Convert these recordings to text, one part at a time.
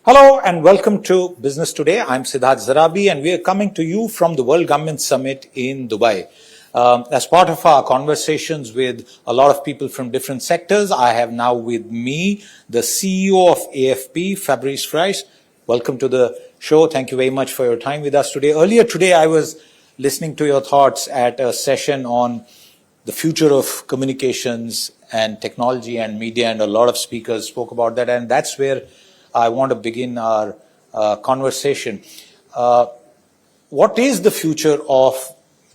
Hello and welcome to Business Today. I'm Siddharth Zarabi and we are coming to you from the World Government Summit in Dubai. As part of our conversations with a lot of people from different sectors, I have now with me the CEO of AFP, Fabrice Fries. Welcome to the show. Thank you very much for your time with us today. Earlier today, I was listening to your thoughts at a session on the future of communications and technology and media, and a lot of speakers spoke about that, and that's where I want to begin our conversation. What is the future of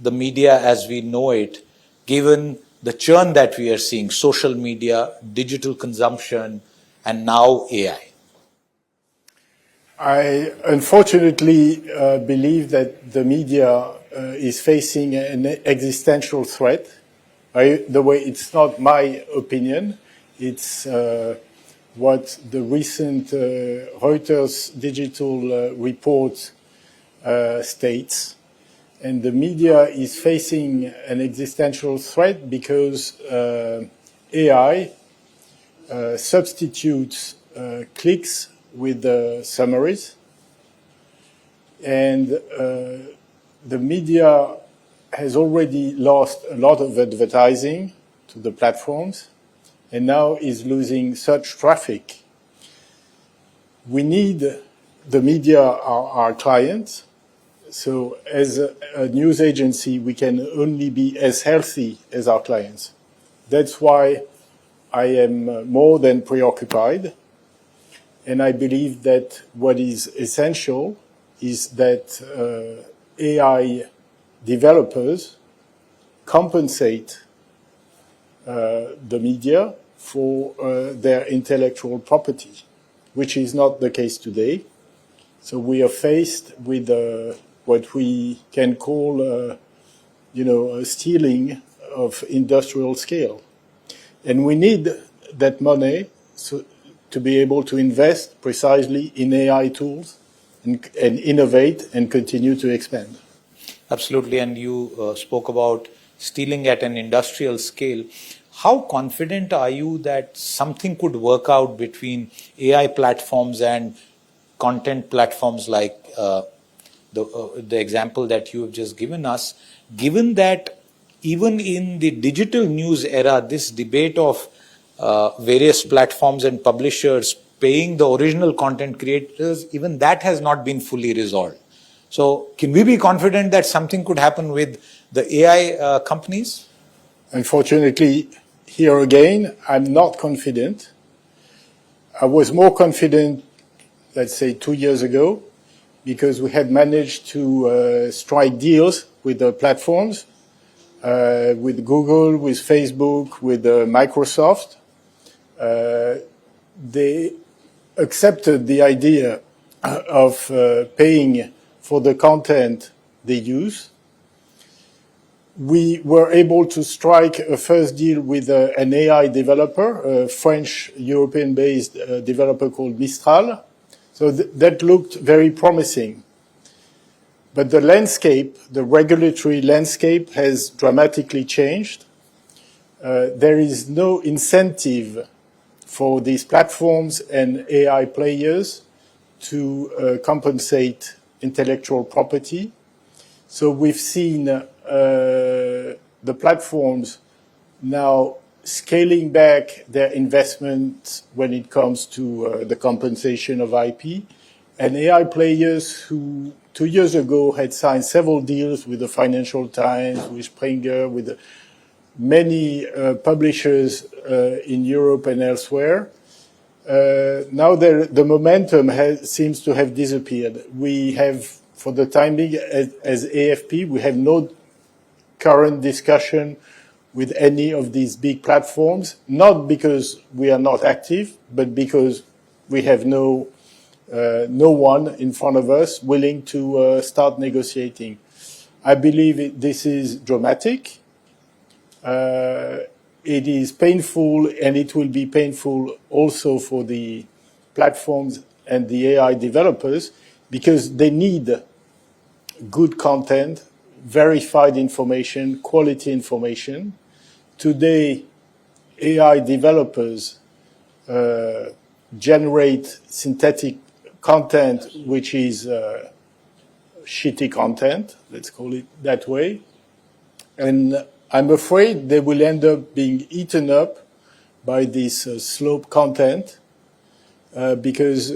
the media as we know it, given the churn that we are seeing, social media, digital consumption, and now AI? I unfortunately believe that the media is facing an existential threat. The way it's not my opinion, it's what the recent Reuters digital report states. And the media is facing an existential threat because AI substitutes clicks with summaries. And the media has already lost a lot of advertising to the platforms, and now is losing such traffic. We need the media, our clients. So as a news agency, we can only be as healthy as our clients. That's why I am more than preoccupied. And I believe that what is essential is that AI developers compensate the media for their intellectual property, which is not the case today. So we are faced with what we can call, a stealing of industrial scale. And we need that money to be able to invest precisely in AI tools and innovate and continue to expand. Absolutely, and you spoke about stealing at an industrial scale. How confident are you that something could work out between AI platforms and content platforms like the example that you have just given us, given that even in the digital news era, this debate of various platforms and publishers paying the original content creators, even that has not been fully resolved. So can we be confident that something could happen with the AI companies? Unfortunately, here again, I'm not confident. I was more confident, let's say, 2 years ago, because we had managed to strike deals with the platforms, with Google, with Facebook, with Microsoft. They accepted the idea of paying for the content they use. We were able to strike a first deal with an AI developer, a French European-based developer called Mistral. So that looked very promising. But the landscape, the regulatory landscape, has dramatically changed. There is no incentive for these platforms and AI players to compensate intellectual property. So we've seen the platforms now scaling back their investment when it comes to the compensation of IP, and AI players who 2 years ago had signed several deals with the Financial Times, with Springer, with many publishers in Europe and elsewhere. Now the momentum seems to have disappeared. We have, for the time being, as AFP, we have no current discussion with any of these big platforms, not because we are not active, but because we have no one in front of us willing to start negotiating. I believe this is dramatic. It is painful, and it will be painful also for the platforms and the AI developers, because they need good content, verified information, quality information. Today, AI developers generate synthetic content which is shitty content, let's call it that way. And I'm afraid they will end up being eaten up by this slop content because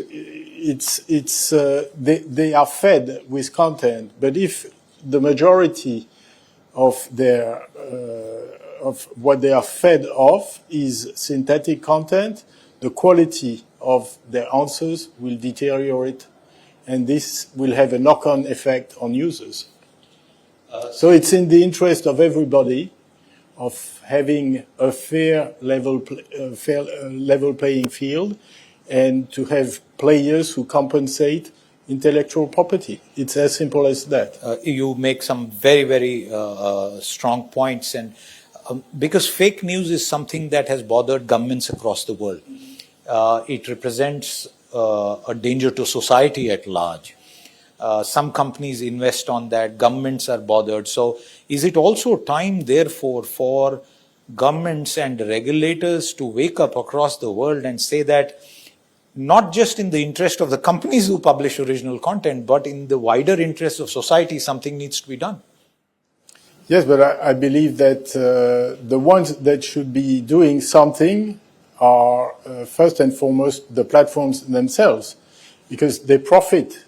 they are fed with content. But if the majority of of what they are fed of is synthetic content, the quality of their answers will deteriorate, and this will have a knock-on effect on users. So it's in the interest of everybody of having a fair level playing field, and to have players who compensate intellectual property. It's as simple as that. You make some very, very strong points, and because fake news is something that has bothered governments across the world. It represents a danger to society at large. Some companies invest on that, governments are bothered. So is it also time, therefore, for governments and regulators to wake up across the world and say that not just in the interest of the companies who publish original content, but in the wider interest of society, something needs to be done? Yes, but I believe that the ones that should be doing something are first and foremost the platforms themselves, because they profit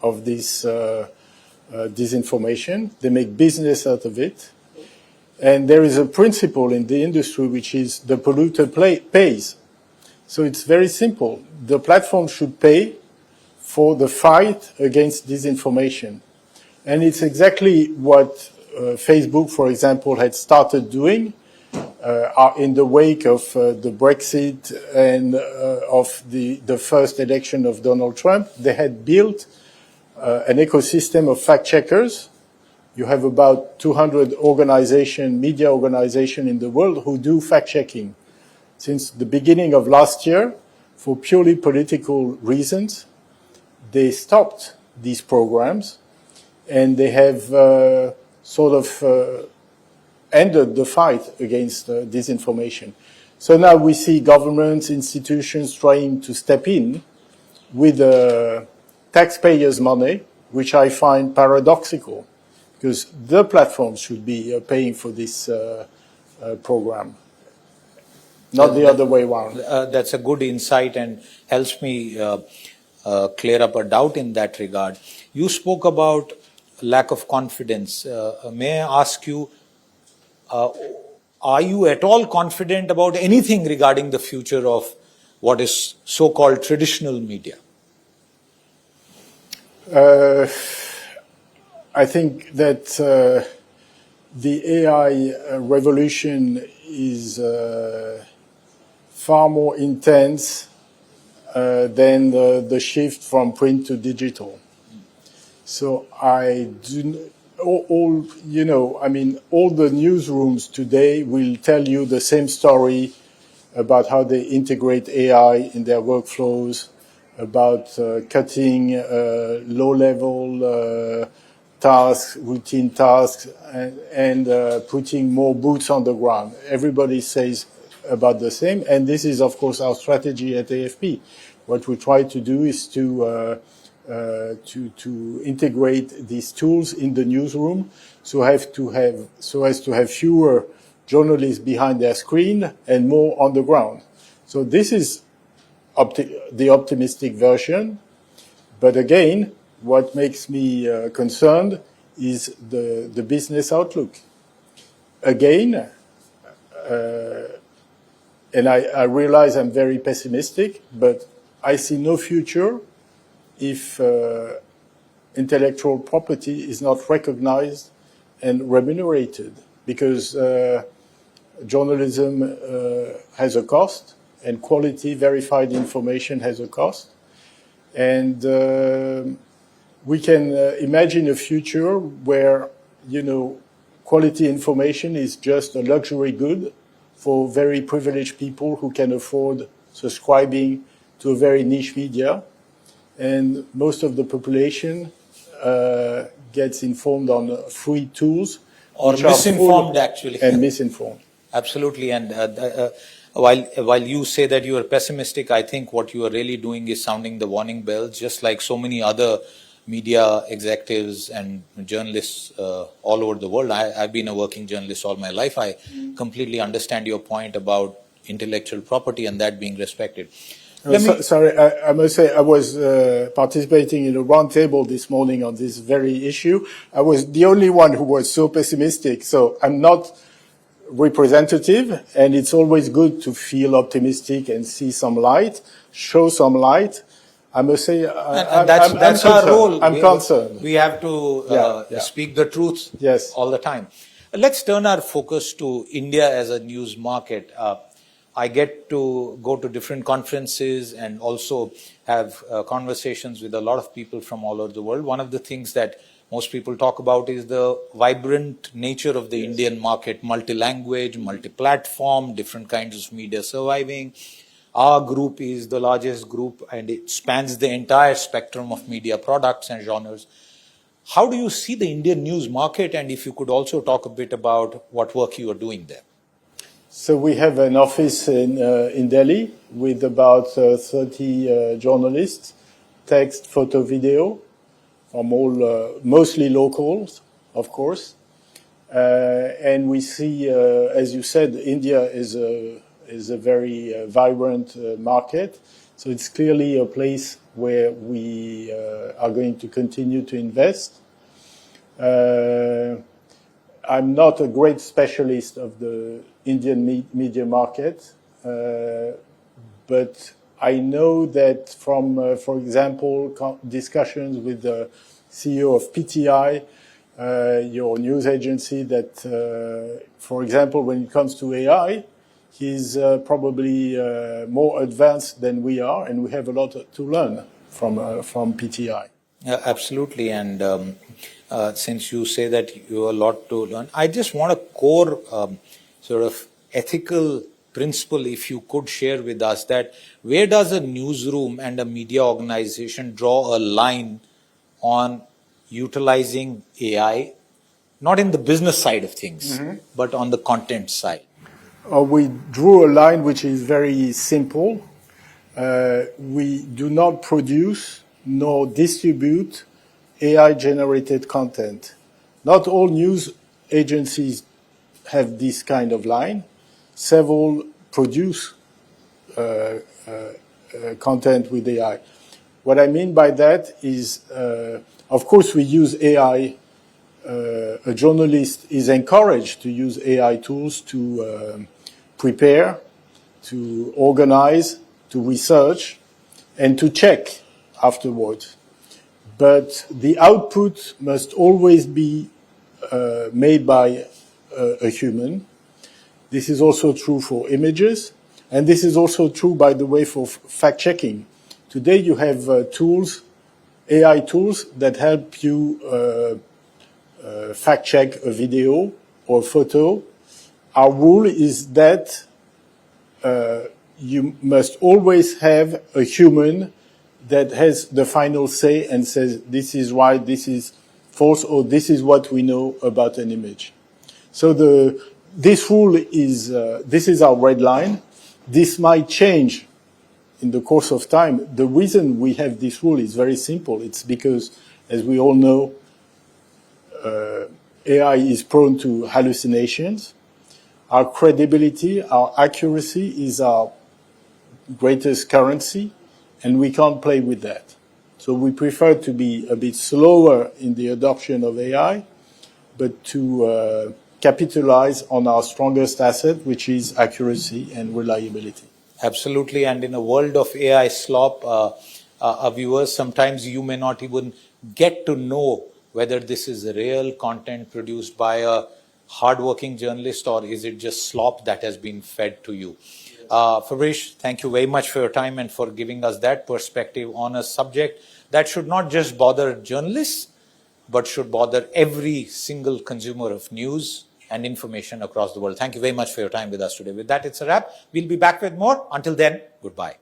of this disinformation. They make business out of it. And there is a principle in the industry which is the polluter pays. So it's very simple. The platform should pay for the fight against disinformation. And it's exactly what Facebook, for example, had started doing in the wake of the Brexit and of the first election of Donald Trump. They had built an ecosystem of fact-checkers. You have about 200 media organizations in the world who do fact-checking. Since the beginning of last year, for purely political reasons, they stopped these programs, and they have ended the fight against disinformation. So now we see governments, institutions trying to step in with taxpayers' money, which I find paradoxical, because the platforms should be paying for this program, not the other way around. That's a good insight and helps me clear up a doubt in that regard. You spoke about lack of confidence. May I ask you, are you at all confident about anything regarding the future of what is so-called traditional media? I think that the AI revolution is far more intense than the shift from print to digital. So all the newsrooms today will tell you the same story about how they integrate AI in their workflows, about cutting low-level tasks, routine tasks, and putting more boots on the ground. Everybody says about the same, and this is, of course, our strategy at AFP. What we try to do is to integrate these tools in the newsroom, so as to have fewer journalists behind their screen and more on the ground. So this is the optimistic version. But again, what makes me concerned is the business outlook. Again, and I realize I'm very pessimistic, but I see no future if intellectual property is not recognized and remunerated, because journalism has a cost, and quality verified information has a cost. And we can imagine a future where, quality information is just a luxury good for very privileged people who can afford subscribing to a very niche media. And most of the population gets informed on free tools. Or misinformed, actually. And misinformed. Absolutely. And While you say that you are pessimistic, I think what you are really doing is sounding the warning bells, just like so many other media executives and journalists all over the world. I've been a working journalist all my life. I completely understand your point about intellectual property and that being respected. Sorry, I must say I was participating in a roundtable this morning on this very issue. I was the only one who was so pessimistic, so I'm not representative, and it's always good to feel optimistic and see some light, show some light. I must say, that's our role. I'm concerned. We have to speak the truth all the time. Let's turn our focus to India as a news market. I get to go to different conferences and also have conversations with a lot of people from all over the world. One of the things that most people talk about is the vibrant nature of the Indian market, multi-language, multi-platform, different kinds of media surviving. Our group is the largest group and it spans the entire spectrum of media products and genres. How do you see the Indian news market? And if you could also talk a bit about what work you are doing there. So we have an office in Delhi with about 30 journalists, text, photo, video, from all, mostly locals, of course. And we see, as you said, India is a very vibrant market. So it's clearly a place where we are going to continue to invest. I'm not a great specialist of the Indian media market, but I know that from, for example, discussions with the CEO of PTI, your news agency, that, for example, when it comes to AI, he's probably more advanced than we are, and we have a lot to learn from PTI. Absolutely, and since you say that you have a lot to learn, I just want a core sort of ethical principle, if you could share with us, that where does a newsroom and a media organization draw a line on utilizing AI, not in the business side of things, but on the content side? We drew a line which is very simple. We do not produce nor distribute AI-generated content. Not all news agencies have this kind of line. Several produce content with AI. What I mean by that is, of course, we use AI. A journalist is encouraged to use AI tools to prepare, to organize, to research, and to check afterwards. But the output must always be made by a human. This is also true for images, and this is also true, by the way, for fact-checking. Today you have tools, AI tools, that help you fact-check a video or photo. Our rule is that you must always have a human that has the final say and says, this is right, this is false, or this is what we know about an image. So this rule is, this is our red line. This might change in the course of time. The reason we have this rule is very simple. It's because, as we all know, AI is prone to hallucinations. Our credibility, our accuracy is our greatest currency, and we can't play with that. So we prefer to be a bit slower in the adoption of AI, but to capitalize on our strongest asset, which is accuracy and reliability. Absolutely, and in a world of AI slop, our viewers, sometimes you may not even get to know whether this is real content produced by a hardworking journalist or is it just slop that has been fed to you. Fabrice, thank you very much for your time and for giving us that perspective on a subject that should not just bother journalists, but should bother every single consumer of news and information across the world. Thank you very much for your time with us today. With that, it's a wrap. We'll be back with more. Until then, goodbye.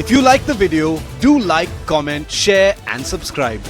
If you like the video, do like, comment, share and subscribe.